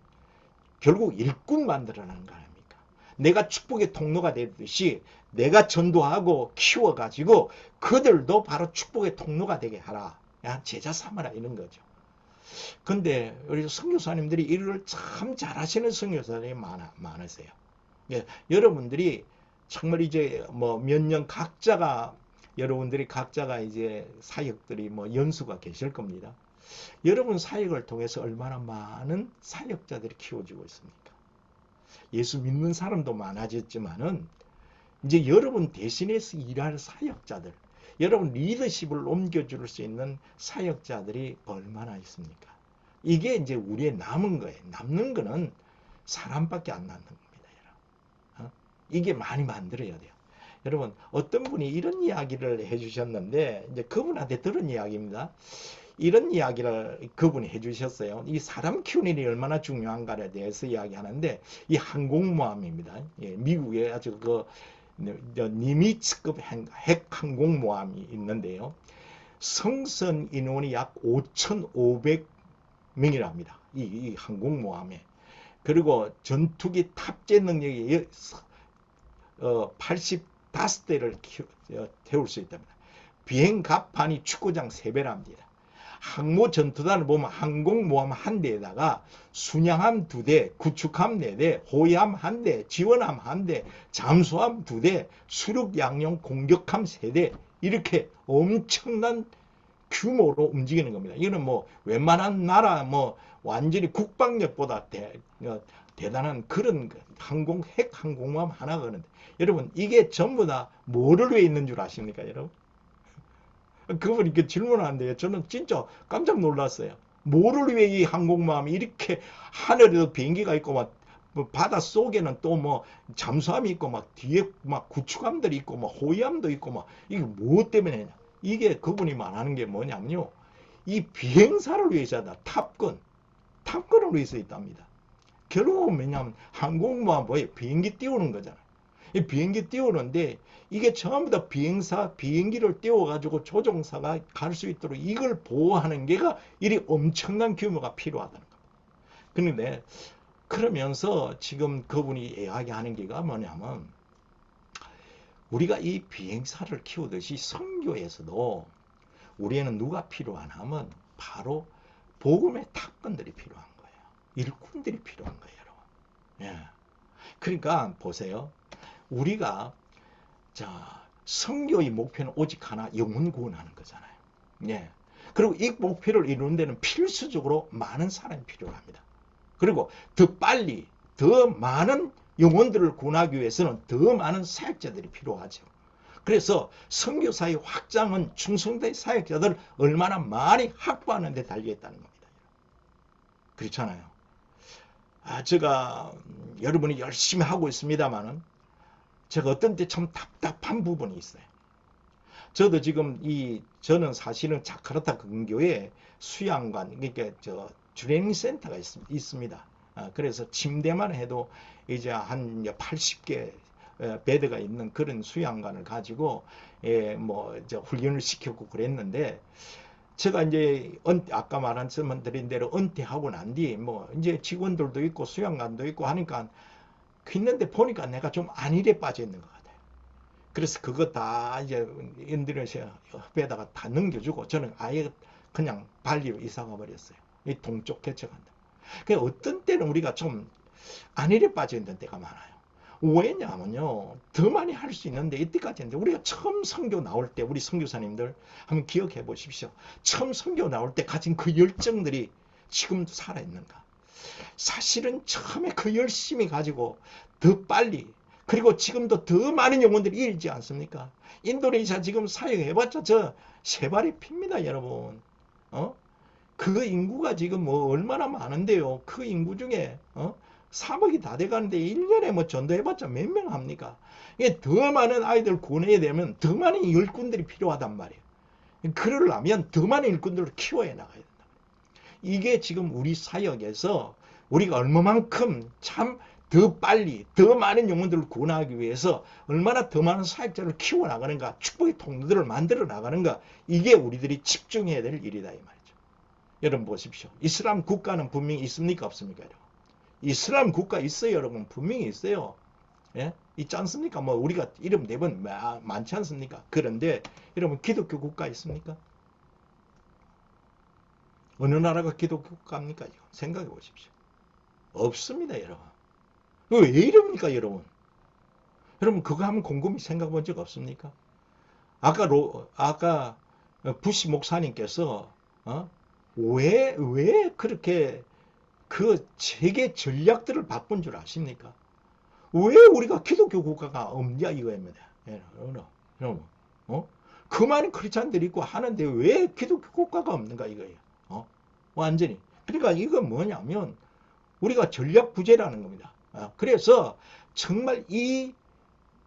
결국 일꾼 만들어라는 거 아닙니까? 내가 축복의 통로가 되듯이 내가 전도하고 키워가지고 그들도 바로 축복의 통로가 되게 하라. 제자 삼아라 이런 거죠. 근데 우리 선교사님들이 일을 참 잘하시는 선교사님이 많으세요. 예, 여러분들이 정말 이제 뭐 몇 년 여러분들이 각자가 이제 사역들이 뭐 연수가 계실 겁니다. 여러분 사역을 통해서 얼마나 많은 사역자들이 키워지고 있습니까? 예수 믿는 사람도 많아졌지만은 이제 여러분 대신해서 일할 사역자들, 여러분 리더십을 옮겨줄 수 있는 사역자들이 얼마나 있습니까? 이게 이제 우리의 남은 거예요. 남는 거는 사람밖에 안 남는 겁니다. 여러분. 이게 많이 만들어야 돼요. 여러분 어떤 분이 이런 이야기를 해주셨는데 이제 그분한테 들은 이야기입니다. 이런 이야기를 그분이 해주셨어요. 이 사람 키우는 일이 얼마나 중요한가에 대해서 이야기하는데 이 항공모함입니다. 예, 미국의 아주 니미츠급 핵 항공모함이 있는데요. 성선 인원이 약 5,500명이랍니다. 이 항공모함에. 그리고 전투기 탑재 능력이 85대를 태울 수 있답니다. 비행 갑판이 축구장 3배랍니다. 항모 전투단을 보면 항공모함 한 대에다가 순양함 2대, 구축함 4대, 호위함 1대, 지원함 1대, 잠수함 2대, 수륙 양용 공격함 3대, 이렇게 엄청난 규모로 움직이는 겁니다. 이거는 뭐 웬만한 나라 뭐 완전히 국방력보다 대단한 그런 핵 항공모함 하나거든요. 여러분, 이게 전부 다 뭐를 위해 있는 줄 아십니까, 여러분? 그분이 이렇게 질문하는데요. 저는 진짜 깜짝 놀랐어요. 뭐를 위해 이 항공모함이 이렇게 하늘에도 비행기가 있고 막 바다 속에는 또 뭐 잠수함이 있고 막 뒤에 막 구축함들이 있고 막 호위함도 있고 막 이게 무엇 때문에 냐 이게 그분이 말하는 게 뭐냐면요. 이 비행사를 위해서다. 탑건을 위해서 있답니다. 결국은 뭐냐면 항공모함 뭐예요? 비행기 띄우는 거잖아요. 이 비행기 띄우는데 이게 전부 다 비행기를 띄워가지고 조종사가 갈 수 있도록 이걸 보호하는 게가 이리 엄청난 규모가 필요하다는 겁니다. 그런데 그러면서 지금 그분이 이야기하는 게가 뭐냐면 우리가 이 비행사를 키우듯이 선교에서도 우리에는 누가 필요하냐면 바로 복음의 탑건들이 필요한 거예요. 일꾼들이 필요한 거예요, 여러분. 예. 그러니까 보세요. 우리가 선교의 목표는 오직 하나, 영혼 구원하는 거잖아요. 예. 그리고 이 목표를 이루는 데는 필수적으로 많은 사람이 필요합니다. 그리고 더 빨리, 더 많은 영혼들을 구원하기 위해서는 더 많은 사역자들이 필요하죠. 그래서 선교사의 확장은 충성된 사역자들을 얼마나 많이 확보하는 데 달려있다는 겁니다. 그렇잖아요. 제가 여러분이 열심히 하고 있습니다만은 제가 어떤 때 참 답답한 부분이 있어요. 저도 지금 저는 사실은 자카르타 근교에 수양관, 그러니까 트레이닝 센터가 있습니다. 그래서 침대만 해도 이제 한 80개 베드가 있는 그런 수양관을 가지고 훈련을 시켰고 그랬는데 제가 이제 아까 말씀드린 대로 은퇴하고 난 뒤 이제 직원들도 있고 수양관도 있고 하니까 있는데 보니까 내가 좀 안일에 빠져 있는 것 같아요. 그래서 그거 다 이제 인도네시아 협회에다가 다 넘겨주고 저는 아예 그냥 발리로 이사가 버렸어요. 이 동쪽 개척한다. 그러니까 어떤 때는 우리가 좀 안일에 빠져 있는 때가 많아요. 왜냐하면요, 더 많이 할 수 있는데 이때까지 했는데 우리가 처음 선교 나올 때 우리 선교사님들 한번 기억해 보십시오. 처음 선교 나올 때 가진 그 열정들이 지금도 살아있는가? 사실은 처음에 그 열심히 가지고 더 빨리, 그리고 지금도 더 많은 영혼들이 일지 않습니까? 인도네시아 지금 사역해봤자 저 세 발이 핍니다, 여러분. 그 인구가 지금 얼마나 많은데요. 그 인구 중에 3억이 다 돼가는데 1년에 전도해봤자 몇 명 합니까? 이게 더 많은 아이들 구원해야 되면 더 많은 일꾼들이 필요하단 말이에요. 그러려면 더 많은 일꾼들을 키워야 나가야 된다. 이게 지금 우리 사역에서 우리가 얼마만큼 참 더 빨리 더 많은 영혼들을 구원하기 위해서 얼마나 더 많은 사역자를 키워나가는가, 축복의 통로들을 만들어 나가는가, 이게 우리들이 집중해야 될 일이다 이 말이죠. 여러분 보십시오. 이슬람 국가는 분명히 있습니까 없습니까? 여러분? 이슬람 국가 있어요, 여러분. 분명히 있어요. 예? 있지 않습니까? 우리가 이름 내면 많지 않습니까? 그런데 여러분, 기독교 국가 있습니까? 어느 나라가 기독교 국가입니까? 생각해 보십시오. 없습니다, 여러분. 왜 이럽니까, 여러분? 여러분, 그거 한번 곰곰이 생각해 본 적 없습니까? 아까 부시 목사님께서 왜 그렇게 그 세계 전략들을 바꾼 줄 아십니까? 왜 우리가 기독교 국가가 없냐 이거입니다. 여러분, 그 많은 크리스찬들이 있고 하는데 왜 기독교 국가가 없는가 이거예요. 완전히. 그러니까 이건 뭐냐면 우리가 전략 부재라는 겁니다. 그래서 정말 이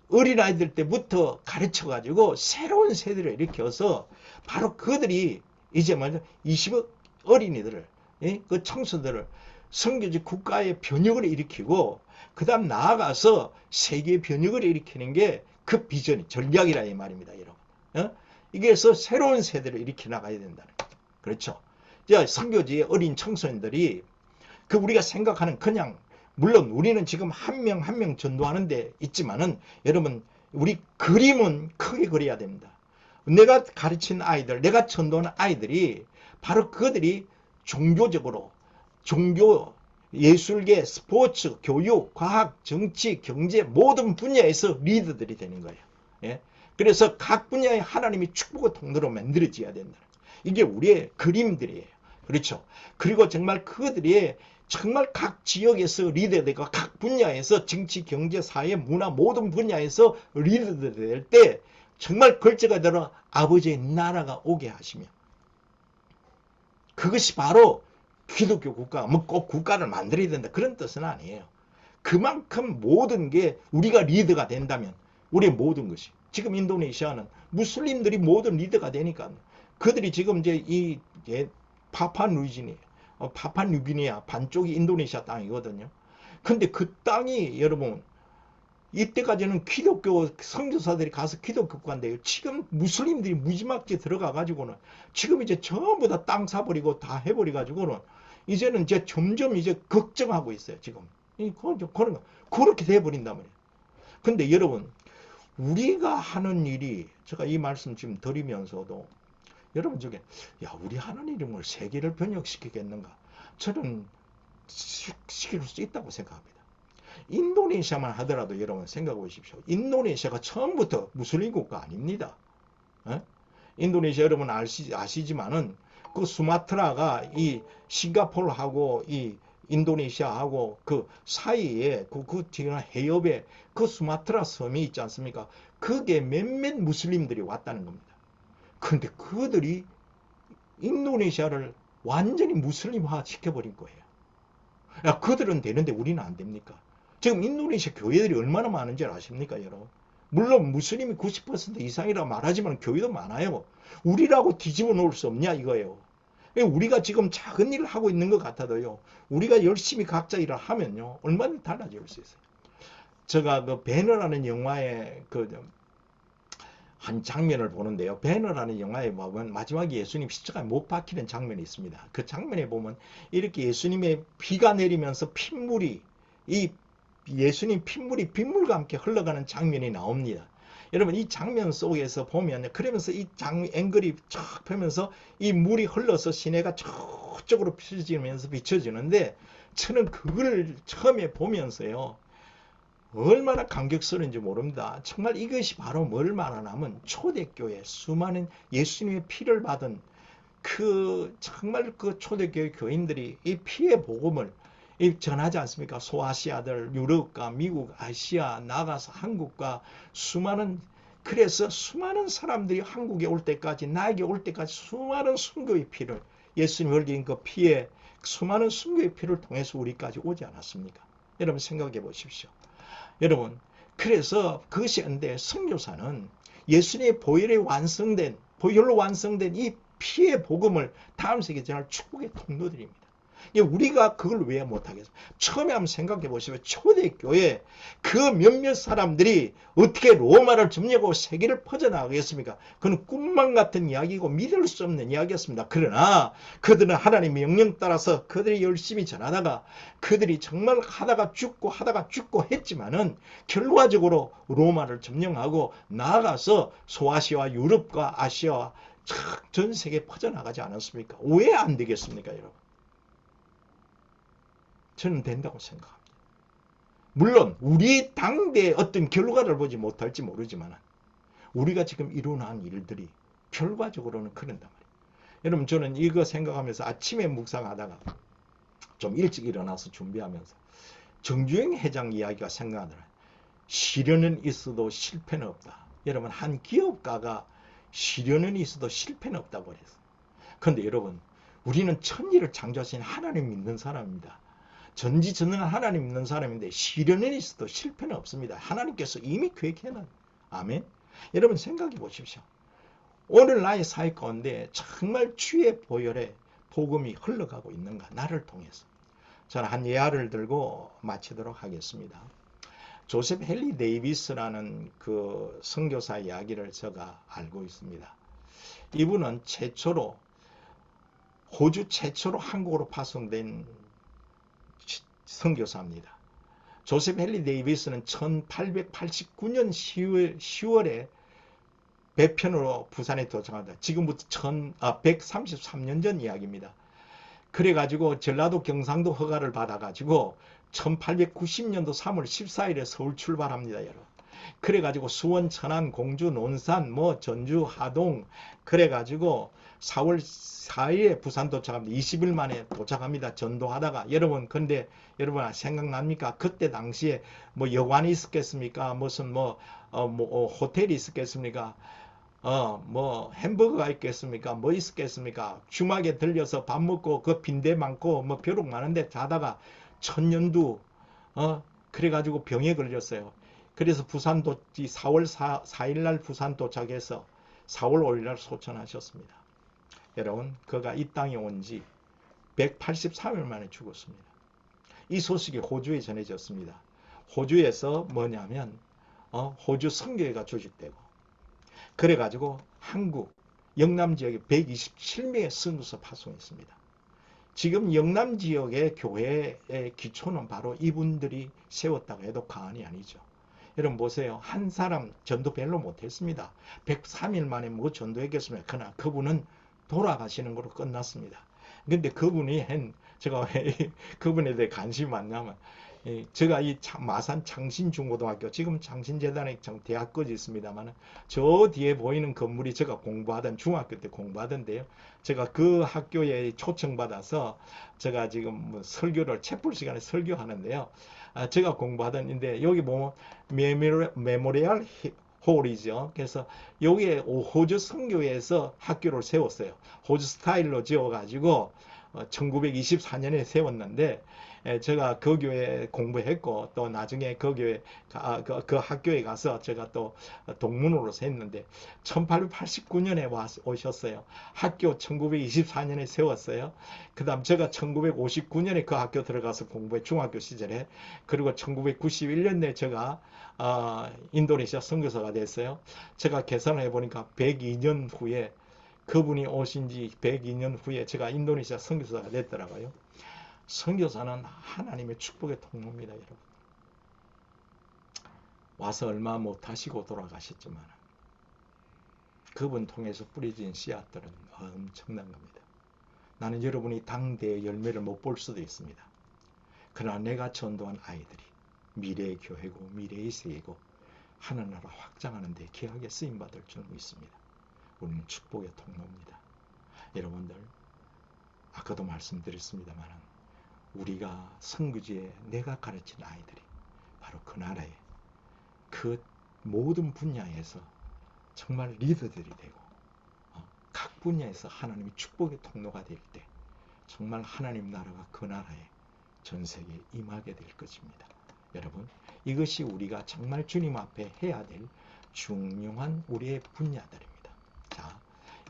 어린아이들 때부터 가르쳐가지고 새로운 세대를 일으켜서 바로 그들이 이제 20억 어린이들을, 그 청소들을 선교지 국가의 변혁을 일으키고 그 다음 나아가서 세계의 변혁을 일으키는 게 그 비전이 전략이라 이 말입니다. 여러분. 이게서 새로운 세대를 일으켜 나가야 된다는 거죠. 그렇죠. 선교지의 어린 청소년들이 그 우리가 생각하는 그냥 물론 우리는 지금 한 명 한 명 전도하는 데 있지만은 여러분 우리 그림은 크게 그려야 됩니다. 내가 가르친 아이들, 내가 전도하는 아이들이 바로 그들이 종교적으로 종교, 예술계, 스포츠, 교육, 과학, 정치, 경제 모든 분야에서 리더들이 되는 거예요. 예? 그래서 각 분야의 하나님이 축복의 통로로 만들어져야 된다. 이게 우리의 그림들이에요. 그렇죠. 그리고 정말 그들이 정말 각 지역에서 리더되고 각 분야에서 정치, 경제, 사회, 문화 모든 분야에서 리더들이 될 때 정말 걸제가 들어 아버지의 나라가 오게 하시며 그것이 바로 기독교 국가, 뭐 꼭 국가를 만들어야 된다 그런 뜻은 아니에요. 그만큼 모든 게 우리가 리더가 된다면 우리의 모든 것이 지금 인도네시아는 무슬림들이 모든 리더가 되니까 그들이 지금 이제 이 파푸아뉴기니아 반쪽이 인도네시아 땅이거든요. 근데 그 땅이 여러분 이때까지는 기독교 선교사들이 가서 기독교 국가인데요. 지금 무슬림들이 무지막지에 들어가 가지고는 지금 이제 전부 다 땅 사버리고 다 해버리 가지고는 이제는 이제 점점 이제 걱정하고 있어요. 지금 그렇게 돼버린단 말이에요. 근데 여러분 우리가 하는 일이 제가 이 말씀 지금 드리면서도 여러분 중에 야 우리 하나님 이름을 세계를 번역시키겠는가? 저는 시킬 수 있다고 생각합니다. 인도네시아만 하더라도 여러분 생각해 보십시오. 인도네시아가 처음부터 무슬림 국가 아닙니다. 인도네시아 여러분 아시지만은 그 수마트라가 이 싱가포르하고 이 인도네시아하고 그 사이에 그 해협에 그 수마트라 섬이 있지 않습니까? 그게 몇몇 무슬림들이 왔다는 겁니다. 그런데 그들이 인도네시아를 완전히 무슬림화 시켜버린 거예요. 야, 그들은 되는데 우리는 안 됩니까? 지금 인도네시아 교회들이 얼마나 많은지 아십니까, 여러분? 물론 무슬림이 90% 이상이라고 말하지만 교회도 많아요. 우리라고 뒤집어 놓을 수 없냐 이거예요. 우리가 지금 작은 일을 하고 있는 것 같아도요. 우리가 열심히 각자 일을 하면요. 얼마든지 달라질 수 있어요. 제가 그 배너라는 영화의 한 장면을 보는데요. 배너라는 영화에 보면 마지막에 예수님 십자가에 못 박히는 장면이 있습니다. 그 장면에 보면 이렇게 예수님의 비가 내리면서 핏물이 예수님 핏물이 빗물과 함께 흘러가는 장면이 나옵니다. 여러분 이 장면 속에서 보면 그러면서 이 앵글이 쫙 펴면서 이 물이 흘러서 시내가 저쪽으로 비춰지는데 저는 그걸 처음에 보면서요. 얼마나 감격스러운지 모릅니다. 정말 이것이 바로 뭘 말하냐면 초대교회 수많은 예수님의 피를 받은 정말 그 초대교회 교인들이 이 피의 복음을 전하지 않습니까? 소아시아들, 유럽과 미국, 아시아 나가서 한국과 그래서 수많은 사람들이 한국에 올 때까지 나에게 올 때까지 수많은 순교의 피를 예수님 흘린 그 피에 수많은 순교의 피를 통해서 우리까지 오지 않았습니까? 여러분 생각해 보십시오. 여러분 그래서 그것이 있는데 선교사는 예수님의 보혈로 완성된 이 피의 복음을 다음 세계에 전할 축복의 통로들입니다. 우리가 그걸 왜 못하겠어요? 처음에 한번 생각해 보시면 초대교회 그 몇몇 사람들이 어떻게 로마를 점령하고 세계를 퍼져나가겠습니까? 그건 꿈만 같은 이야기고 믿을 수 없는 이야기였습니다. 그러나 그들은 하나님의 명령 따라서 그들이 열심히 전하다가 그들이 정말 하다가 죽고 했지만은 결과적으로 로마를 점령하고 나아가서 소아시아와 유럽과 아시아와 전 세계에 퍼져나가지 않았습니까? 왜 안 되겠습니까, 여러분? 저는 된다고 생각합니다. 물론 우리 당대의 어떤 결과를 보지 못할지 모르지만 우리가 지금 이루어나간 일들이 결과적으로는 그런단 말이에요. 여러분 저는 이거 생각하면서 아침에 묵상하다가 좀 일찍 일어나서 준비하면서 정주행 회장 이야기가 생각나더라고요. 시련은 있어도 실패는 없다. 여러분 한 기업가가 시련은 있어도 실패는 없다고 그랬어요. 그런데 여러분 우리는 천지를 창조하신 하나님 믿는 사람입니다. 전지전능한 하나님 믿는 사람인데 시련은 있어도 실패는 없습니다. 하나님께서 이미 계획해놨. 아멘. 여러분 생각해 보십시오. 오늘 나의 삶 가운데 정말 주의 보혈의 복음이 흘러가고 있는가? 나를 통해서. 저는 한 예화를 들고 마치도록 하겠습니다. 조셉 헨리 데이비스라는 그 선교사 이야기를 제가 알고 있습니다. 이분은 호주 최초로 한국으로 파송된 선교사입니다. 조셉 헨리 데이비스는 1889년 10월에 배편으로 부산에 도착합니다. 지금부터 133년 전 이야기입니다. 그래가지고 전라도 경상도 허가를 받아가지고 1890년도 3월 14일에 서울 출발합니다, 여러분. 그래가지고 수원, 천안, 공주, 논산, 전주, 하동, 그래가지고 4월 4일에 부산 도착합니다. 20일 만에 도착합니다. 전도하다가. 여러분, 근데 여러분 생각납니까? 그때 당시에 여관이 있었겠습니까? 무슨 호텔이 있었겠습니까? 햄버거가 있겠습니까? 있었겠습니까? 주막에 들려서 밥 먹고 그 빈대 많고 벼룩 많은데 자다가 천년두 그래가지고 병에 걸렸어요. 그래서 4월 4일 날 부산 도착해서 4월 5일 날 소천하셨습니다. 여러분, 그가 이 땅에 온 지 183일 만에 죽었습니다. 이 소식이 호주에 전해졌습니다. 호주에서 뭐냐면 호주 선교회가 조직되고 그래가지고 한국 영남 지역에 127명의 선교사 파송했습니다. 지금 영남 지역의 교회의 기초는 바로 이분들이 세웠다고 해도 과언이 아니죠. 여러분 보세요. 한 사람 전도 별로 못했습니다. 103일 만에 전도했겠습니까? 그러나 그분은 돌아가시는 걸로 끝났습니다. 근데 제가 왜 그분에 대해 관심이 많냐면, 제가 이 마산 창신중고등학교, 지금 창신재단에 대학까지 있습니다만, 저 뒤에 보이는 건물이 제가 중학교 때 공부하던데요. 제가 그 학교에 초청받아서 제가 지금 설교를, 채플 시간에 설교하는데요. 제가 공부하던데, 여기 보면 메모리얼 홀이죠. 그래서 여기에 호주 선교회에서 학교를 세웠어요. 호주 스타일로 지어가지고 1924년에 세웠는데, 제가 그 교회 공부했고 또 나중에 그 교회 그 학교에 가서 제가 또 동문으로서 했는데 1889년에 오셨어요. 학교 1924년에 세웠어요. 그 다음 제가 1959년에 그 학교 들어가서 공부해, 중학교 시절에. 그리고 1991년에 제가 인도네시아 선교사가 됐어요. 제가 계산을 해보니까 102년 후에, 그분이 오신 지 102년 후에 제가 인도네시아 선교사가 됐더라고요. 선교사는 하나님의 축복의 통로입니다, 여러분. 와서 얼마 못하시고 돌아가셨지만 그분 통해서 뿌려진 씨앗들은 엄청난 겁니다. 나는 여러분이 당대의 열매를 못 볼 수도 있습니다. 그러나 내가 전도한 아이들이 미래의 교회고 미래의 세계고 하늘나라 확장하는 데 귀하게 쓰임받을 줄 믿습니다. 우리는 축복의 통로입니다. 여러분들, 아까도 말씀드렸습니다만 우리가 선교지에 내가 가르친 아이들이 바로 그 나라의 그 모든 분야에서 정말 리더들이 되고 각 분야에서 하나님의 축복의 통로가 될 때 정말 하나님 나라가 그 나라에 전 세계에 임하게 될 것입니다. 여러분, 이것이 우리가 정말 주님 앞에 해야 될 중요한 우리의 분야들입니다. 자,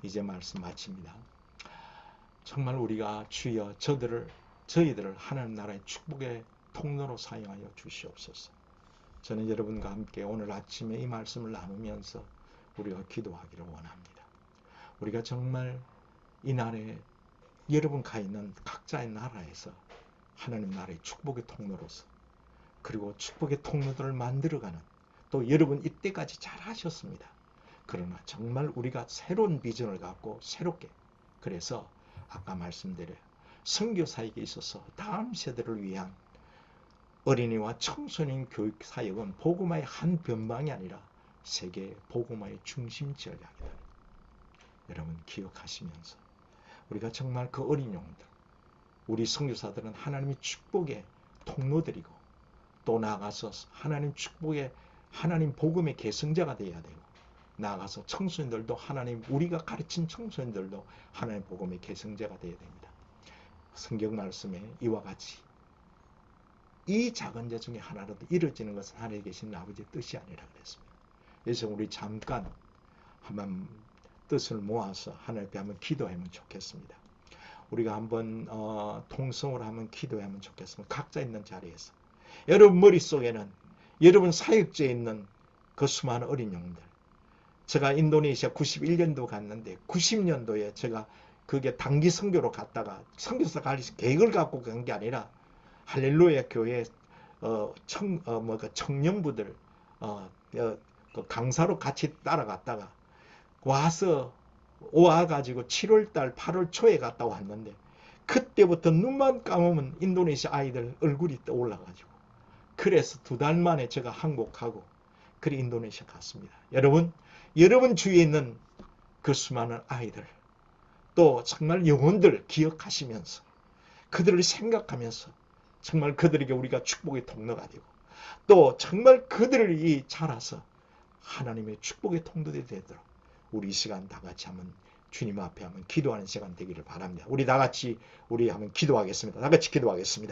이제 말씀 마칩니다. 정말 우리가 주여 저희들을 하나님 나라의 축복의 통로로 사용하여 주시옵소서. 저는 여러분과 함께 오늘 아침에 이 말씀을 나누면서 우리가 기도하기를 원합니다. 우리가 정말 이 나라에 여러분 가 있는 각자의 나라에서 하나님 나라의 축복의 통로로서, 그리고 축복의 통로들을 만들어가는, 또 여러분 이때까지 잘 하셨습니다. 그러나 정말 우리가 새로운 비전을 갖고 새롭게, 그래서 아까 말씀드려요. 선교사에게 있어서 다음 세대를 위한 어린이와 청소년 교육 사역은 복음화의 한 변방이 아니라 세계 복음화의 중심 전략이다. 여러분 기억하시면서 우리가 정말 그 어린 영들, 우리 선교사들은 하나님의 축복의 통로들이고 또 나아가서 하나님 축복의, 하나님 복음의 계승자가 되어야 되고, 나아가서 청소년들도 우리가 가르친 청소년들도 하나님 복음의 계승자가 되어야 됩니다. 성경 말씀에 이와 같이 이 작은 자 중에 하나라도 이루어지는 것은 하늘에 계신 아버지의 뜻이 아니라 그랬습니다. 그래서 우리 잠깐 한번 뜻을 모아서 하늘 앞에 한번 기도하면 좋겠습니다. 우리가 한번 통성으로 한번 기도하면 좋겠습니다. 각자 있는 자리에서. 여러분 머릿속에는 여러분 사역지에 있는 그 수많은 어린 영들. 제가 인도네시아 91년도 갔는데 90년도에 제가 그게 단기 선교로 갔다가 선교사 갈 계획을 갖고 간 게 아니라 할렐루야 교회 청년부들 그 강사로 같이 따라갔다가 와가지고 7월달 8월 초에 갔다 왔는데 그때부터 눈만 감으면 인도네시아 아이들 얼굴이 떠올라가지고 그래서 2달 만에 제가 항복하고 그리 인도네시아 갔습니다. 여러분 주위에 있는 그 수많은 아이들 또 정말 영혼들 기억하시면서 그들을 생각하면서 정말 그들에게 우리가 축복의 통로가 되고 또 정말 그들이 자라서 하나님의 축복의 통로가 되도록 우리 이 시간 다 같이 한번 주님 앞에 한번 기도하는 시간 되기를 바랍니다. 우리 다 같이 한번 기도하겠습니다. 다 같이 기도하겠습니다.